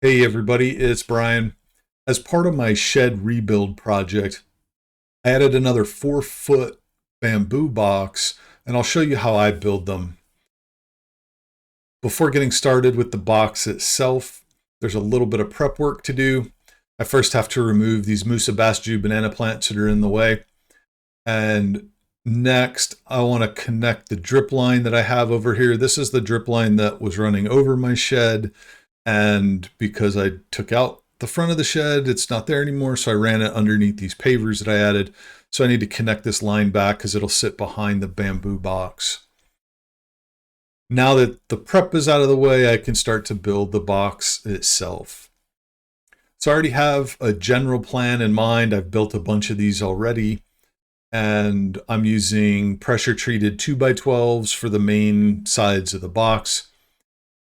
Hey everybody, it's Brian. As part of my shed rebuild project, I added another 4-foot bamboo box, and I'll show you how I build them. Before getting started with the box itself, there's a little bit of prep work to do. I first have to remove these Musabasju banana plants that are in the way. And next, I want to connect the drip line that I have over here. This is the drip line that was running over my shed. And because I took out the front of the shed, it's not there anymore. So I ran it underneath these pavers that I added. So I need to connect this line back because it'll sit behind the bamboo box. Now that the prep is out of the way, I can start to build the box itself. So I already have a general plan in mind. I've built a bunch of these already. And I'm using pressure treated 2x12s for the main sides of the box.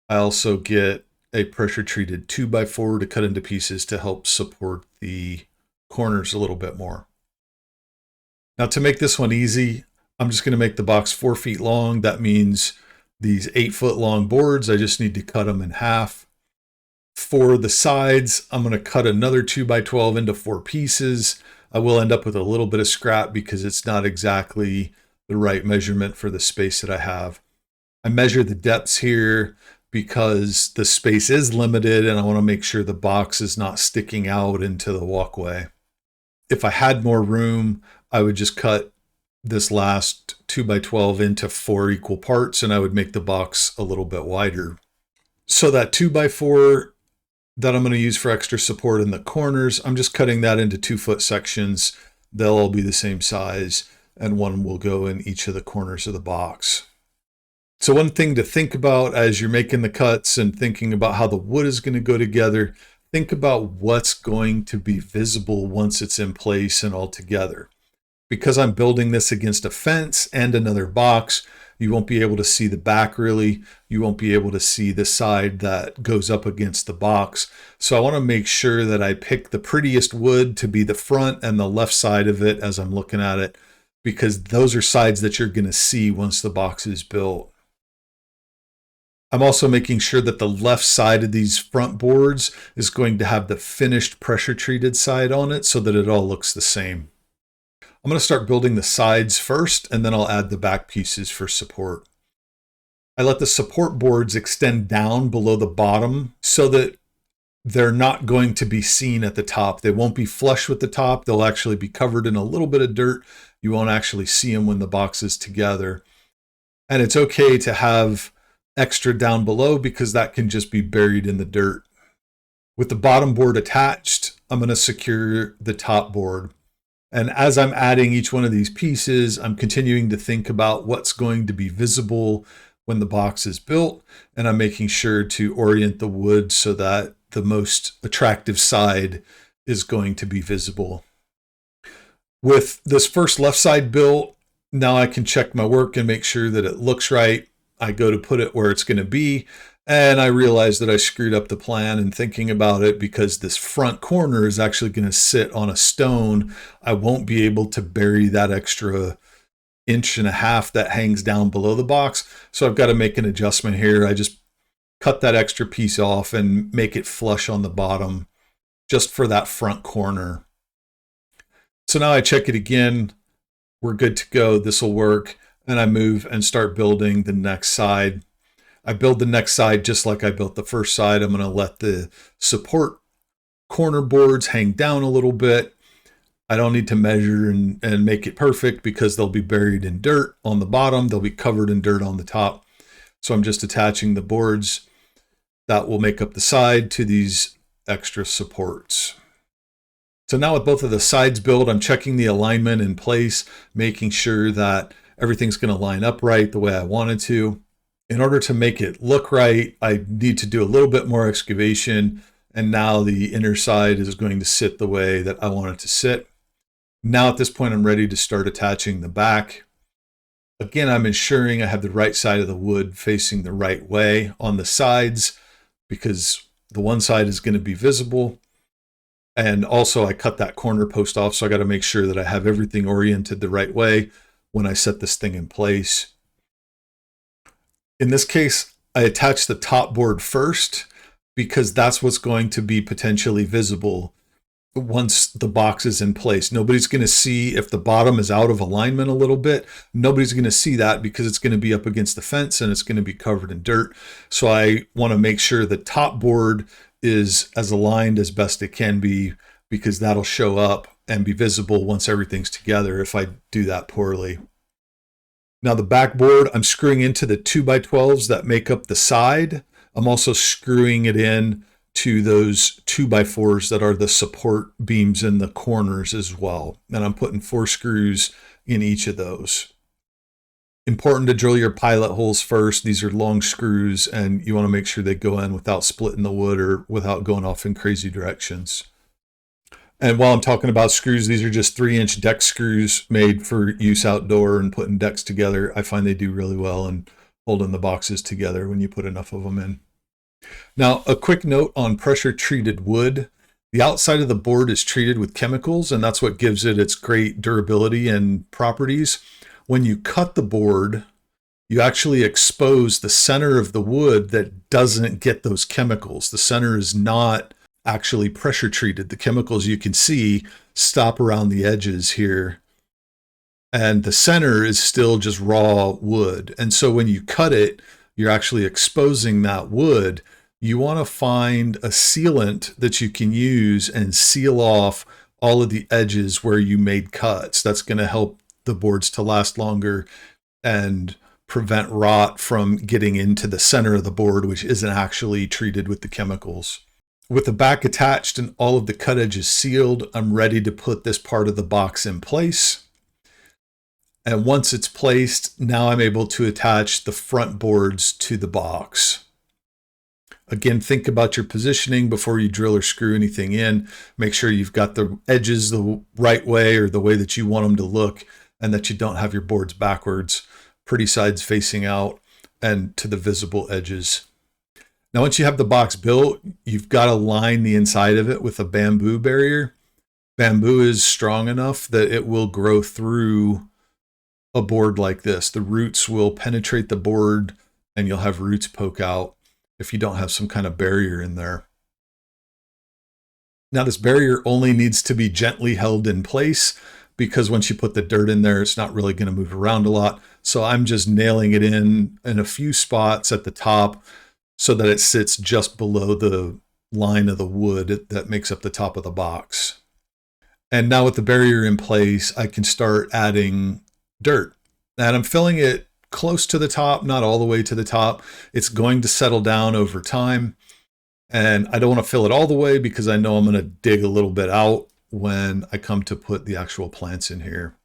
I also get a pressure treated 2x4 to cut into pieces to help support the corners a little bit more. Now to make this one easy, I'm just going to make the box 4 feet long. That means these 8-foot long boards, I just need to cut them in half. For the sides, I'm going to cut another 2x12 into 4 pieces. I will end up with a little bit of scrap because it's not exactly the right measurement for the space that I have. I measure the depths here because the space is limited and I want to make sure the box is not sticking out into the walkway. If I had more room, I would just cut this last 2x12 into 4 equal parts and I would make the box a little bit wider. So that 2x4 that I'm going to use for extra support in the corners, I'm just cutting that into 2-foot sections. They'll all be the same size and one will go in each of the corners of the box. So one thing to think about as you're making the cuts and thinking about how the wood is going to go together, think about what's going to be visible once it's in place and all together. Because I'm building this against a fence and another box, you won't be able to see the back really. You won't be able to see the side that goes up against the box. So I want to make sure that I pick the prettiest wood to be the front and the left side of it as I'm looking at it, because those are sides that you're going to see once the box is built. I'm also making sure that the left side of these front boards is going to have the finished pressure treated side on it so that it all looks the same. I'm going to start building the sides first, and then I'll add the back pieces for support. I let the support boards extend down below the bottom so that they're not going to be seen at the top. They won't be flush with the top. They'll actually be covered in a little bit of dirt. You won't actually see them when the box is together. And it's okay to have extra down below because that can just be buried in the dirt. With the bottom board attached, I'm going to secure the top board. And as I'm adding each one of these pieces, I'm continuing to think about what's going to be visible when the box is built. And I'm making sure to orient the wood so that the most attractive side is going to be visible. With this first left side built, now I can check my work and make sure that it looks right. I go to put it where it's going to be, and I realize that I screwed up the plan in thinking about it because this front corner is actually going to sit on a stone. I won't be able to bury that extra 1.5 inches that hangs down below the box. So I've got to make an adjustment here. I just cut that extra piece off and make it flush on the bottom just for that front corner. So now I check it again. We're good to go. This will work. And I move and start building the next side. I build the next side just like I built the first side. I'm going to let the support corner boards hang down a little bit. I don't need to measure and make it perfect because they'll be buried in dirt on the bottom. They'll be covered in dirt on the top. So I'm just attaching the boards that will make up the side to these extra supports. So now with both of the sides built, I'm checking the alignment in place, making sure that everything's going to line up right the way I wanted to. In order to make it look right, I need to do a little bit more excavation. And now the inner side is going to sit the way that I want it to sit. Now at this point, I'm ready to start attaching the back. Again, I'm ensuring I have the right side of the wood facing the right way on the sides because the one side is going to be visible. And also I cut that corner post off. So I got to make sure that I have everything oriented the right way when I set this thing in place. In this case, I attached the top board first because that's what's going to be potentially visible once the box is in place. Nobody's going to see if the bottom is out of alignment a little bit. Nobody's going to see that because it's going to be up against the fence and it's going to be covered in dirt. So I want to make sure the top board is as aligned as best it can be, because that'll show up and be visible once everything's together if I do that poorly. Now the backboard, I'm screwing into the 2x12s that make up the side. I'm also screwing it in to those 2x4s that are the support beams in the corners as well. And I'm putting 4 screws in each of those. Important to drill your pilot holes first. These are long screws and you want to make sure they go in without splitting the wood or without going off in crazy directions. And while I'm talking about screws, these are just 3-inch deck screws made for use outdoor and putting decks together. I find they do really well in holding the boxes together when you put enough of them in. Now, a quick note on pressure treated wood. The outside of the board is treated with chemicals, and that's what gives it its great durability and properties. When you cut the board, you actually expose the center of the wood that doesn't get those chemicals. The center is not actually pressure treated. The chemicals you can see stop around the edges here, and the center is still just raw wood. And so when you cut it, you're actually exposing that wood. You want to find a sealant that you can use and seal off all of the edges where you made cuts. That's going to help the boards to last longer and prevent rot from getting into the center of the board, which isn't actually treated with the chemicals. With the back attached and all of the cut edges sealed, I'm ready to put this part of the box in place. And once it's placed, now I'm able to attach the front boards to the box. Again, think about your positioning before you drill or screw anything in. Make sure you've got the edges the right way or the way that you want them to look, and that you don't have your boards backwards, pretty sides facing out and to the visible edges. Now, once you have the box built, you've got to line the inside of it with a bamboo barrier. Bamboo is strong enough that it will grow through a board like this. The roots will penetrate the board and you'll have roots poke out if you don't have some kind of barrier in there. Now, this barrier only needs to be gently held in place, because once you put the dirt in there, it's not really going to move around a lot. So I'm just nailing it in a few spots at the top so that it sits just below the line of the wood that makes up the top of the box. And now with the barrier in place, I can start adding dirt. And I'm filling it close to the top, not all the way to the top. It's going to settle down over time. And I don't want to fill it all the way because I know I'm going to dig a little bit out when I come to put the actual plants in here.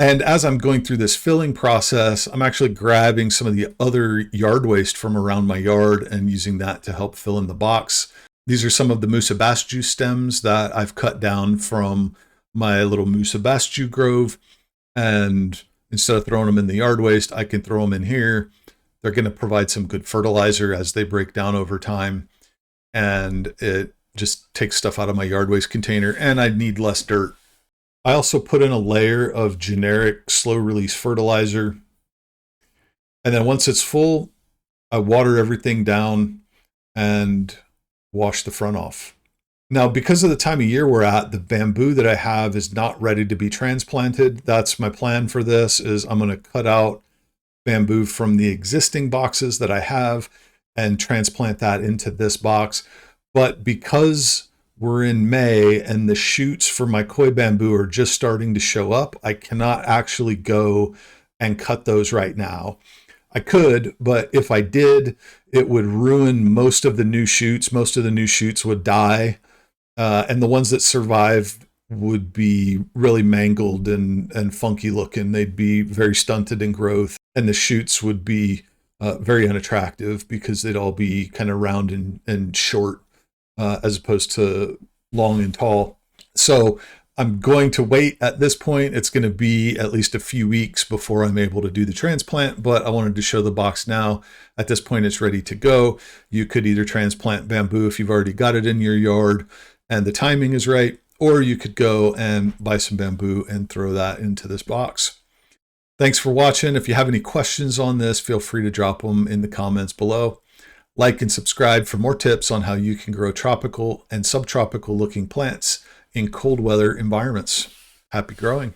And as I'm going through this filling process, I'm actually grabbing some of the other yard waste from around my yard and using that to help fill in the box. These are some of the musabasju stems that I've cut down from my little musabasju grove. And instead of throwing them in the yard waste, I can throw them in here. They're going to provide some good fertilizer as they break down over time. And it just takes stuff out of my yard waste container, and I need less dirt. I also put in a layer of generic slow release fertilizer. And then once it's full, I water everything down and wash the front off. Now, because of the time of year we're at, the bamboo that I have is not ready to be transplanted. That's my plan for this, is I'm going to cut out bamboo from the existing boxes that I have and transplant that into this box. But because we're in May and the shoots for my koi bamboo are just starting to show up, I cannot actually go and cut those right now. I could, but if I did, it would ruin most of the new shoots. Most of the new shoots would die. And the ones that survived would be really mangled and funky looking. They'd be very stunted in growth, and the shoots would be very unattractive because they'd all be kind of round and short as opposed to long and tall. So I'm going to wait at this point. It's going to be at least a few weeks before I'm able to do the transplant, but I wanted to show the box now. At this point, it's ready to go. You could either transplant bamboo if you've already got it in your yard and the timing is right, or you could go and buy some bamboo and throw that into this box. Thanks for watching. If you have any questions on this, feel free to drop them in the comments below. Like and subscribe for more tips on how you can grow tropical and subtropical looking plants in cold weather environments. Happy growing.